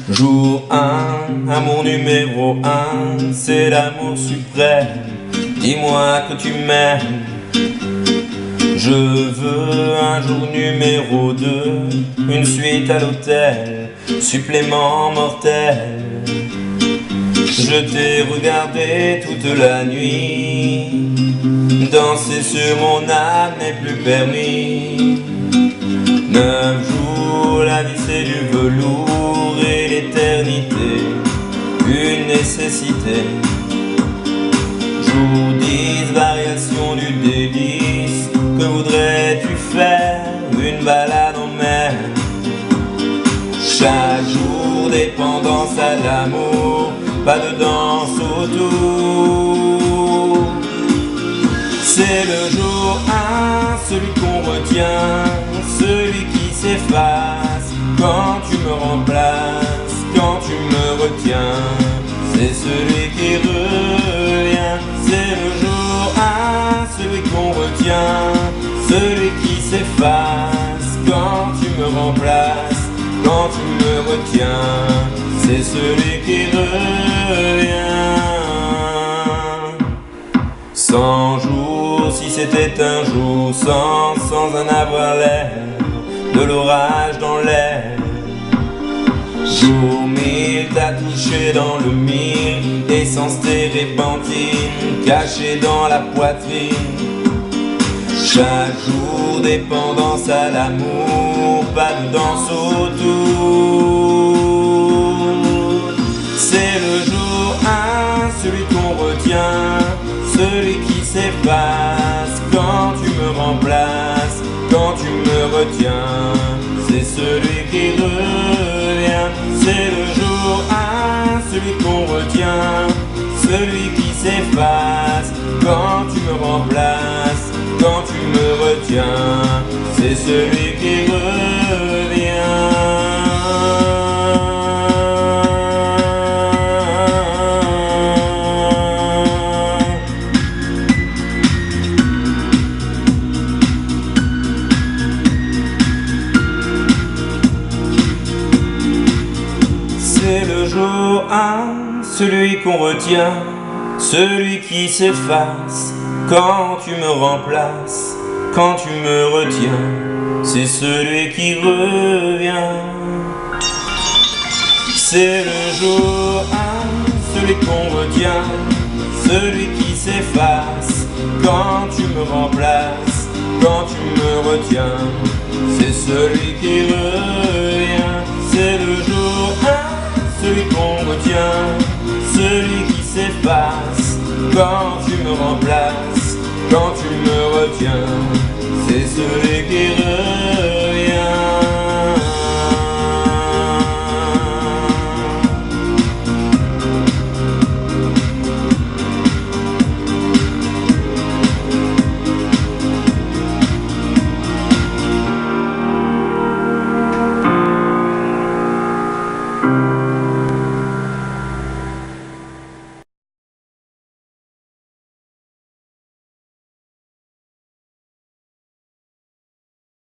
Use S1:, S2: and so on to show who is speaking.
S1: Jour 1, amour numéro 1, c'est l'amour suprême. Dis-moi que tu m'aimes. Je veux un jour numéro 2, une suite à l'hôtel, supplément mortel. Je t'ai regardé toute la nuit, danser sur mon âme n'est plus permis. 9 jours, la vie c'est du velours et l'éternité, une nécessité. Jour 10, variation du délice, que voudrais-tu faire? Une balade en mer. Chaque jour, dépendance à l'amour, pas de danse autour. C'est le jour 1, celui qu'on retient, celui qui s'efface quand tu me remplaces, quand tu me retiens. C'est celui qui revient. C'est le jour 1, celui qu'on retient, celui qui s'efface quand tu me remplaces, quand tu me retiens. C'est celui qui revient. 100 jours, si c'était un jour sans en avoir l'air, de l'orage dans l'air. Jour 1000, t'as touché dans le mille, essence térébenthine, cachée dans la poitrine. Chaque jour, dépendance à l'amour, pas de danse autour. C'est le jour 1, celui qu'on retient, celui qui s'efface quand tu me remplaces, quand tu me retiens. C'est celui qui revient. C'est le jour 1, celui qu'on retient, celui qui s'efface quand tu me remplaces, quand tu me retiens. C'est celui qui revient. C'est le jour 1, celui qu'on retient, celui qui s'efface quand tu me remplaces, quand tu me retiens. C'est celui qui revient. C'est le jour 1, celui qu'on retient, celui qui s'efface quand tu me remplaces, quand tu me retiens. C'est celui qui revient. C'est le jour 1, celui qu'on retient, celui qui s'efface quand tu me remplaces, quand tu me retiens. C'est celui qui revient.